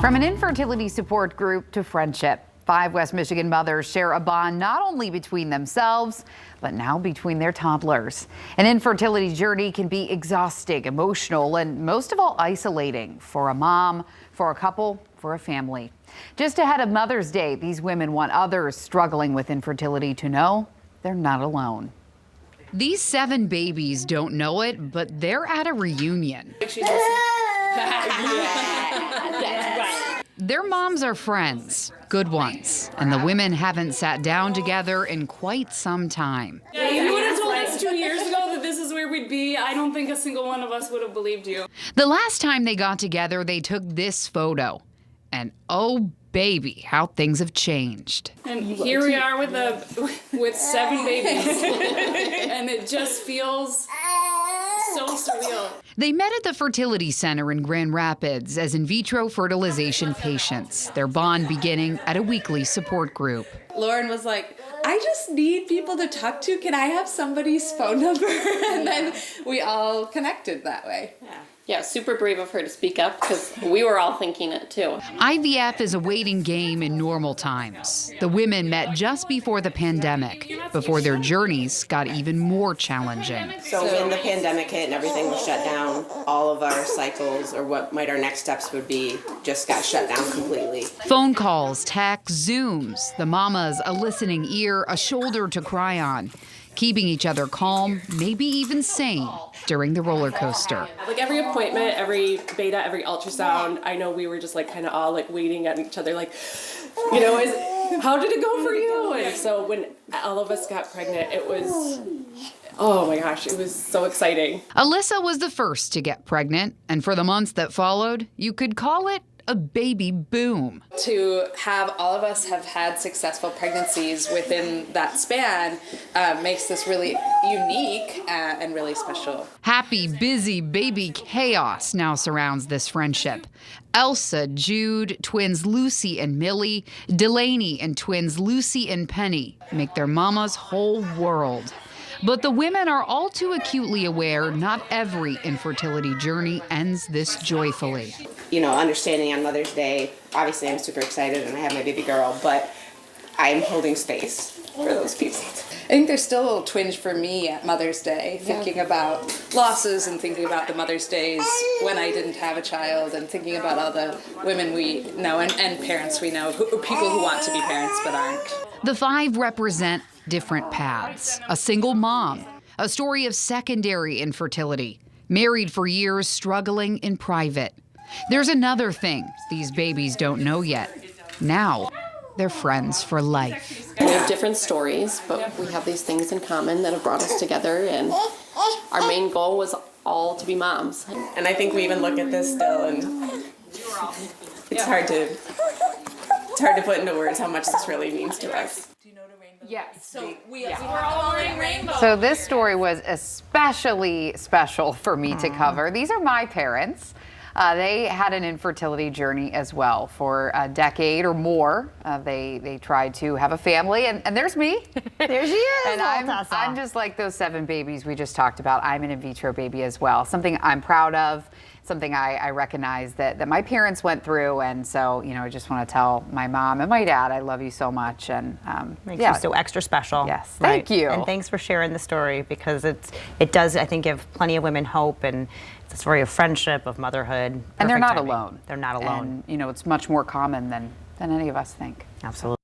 From an infertility support group to friendship, 5 West Michigan mothers share a bond not only between themselves, but now between their toddlers. An infertility journey can be exhausting, emotional, and most of all isolating for a mom, for a couple, for a family. Just ahead of Mother's Day, these women want others struggling with infertility to know they're not alone. These 7 babies don't know it, but they're at a reunion. Their moms are friends, good ones, and the women haven't sat down together in quite some time. Yeah, if you would have told us 2 years ago that this is where we'd be, I don't think a single one of us would have believed you. The last time they got together, they took this photo. And oh baby, how things have changed. And here we are with 7 babies. And it just feels so surreal. They met at the fertility center in Grand Rapids as in vitro fertilization patients, their bond beginning at a weekly support group. Lauren was like, I just need people to talk to. Can I have somebody's phone number? And then we all connected that way. Yeah, super brave of her to speak up because we were all thinking it too. IVF is a waiting game in normal times. The women met just before the pandemic, before their journeys got even more challenging. So when the pandemic hit and everything was shut down, all of our cycles or what might our next steps would be just got shut down completely. Phone calls, texts, Zooms, the mamas a listening ear, a shoulder to cry on, keeping each other calm, maybe even sane during the roller coaster. Like every appointment, every beta, every ultrasound, I know we were just like kind of all like waiting at each other like, you know, how did it go for you? And so when all of us got pregnant, it was, oh my gosh, it was so exciting. Alyssa was the first to get pregnant, and for the months that followed, you could call it a baby boom. To have all of us have had successful pregnancies within that span makes this really unique and really special. Happy, busy baby chaos now surrounds this friendship. Elsa, Jude, twins Lucy and Millie, Delaney and twins Lucy and Penny make their mama's whole world. But the women are all too acutely aware not every infertility journey ends this joyfully. You know, understanding on Mother's Day, obviously I'm super excited and I have my baby girl, but I'm holding space for those people. I think there's still a little twinge for me at Mother's Day, thinking about losses and thinking about the Mother's Days when I didn't have a child and thinking about all the women we know and parents we know, people who want to be parents but aren't. The 5 represent different paths. A single mom, a story of secondary infertility, married for years, struggling in private. There's another thing these babies don't know yet. Now, they're friends for life. We have different stories, but we have these things in common that have brought us together, and our main goal was all to be moms. And I think we even look at this still and it's hard to put into words how much this really means to us. Yes. So we're all wearing rainbows. So this story was especially special for me to cover. These are my parents. They had an infertility journey as well for a decade or more. They tried to have a family, and there's me. There she is. And I'm just like those 7 babies we just talked about. I'm an in vitro baby as well. Something I'm proud of. Something I recognize that my parents went through, and so I just want to tell my mom and my dad I love you so much, and makes you so extra special. Yes, thank you, and thanks for sharing the story because it does I think give plenty of women hope, and it's a story of friendship, of motherhood, and they're not timing. alone. They're not alone. And it's much more common than any of us think. Absolutely.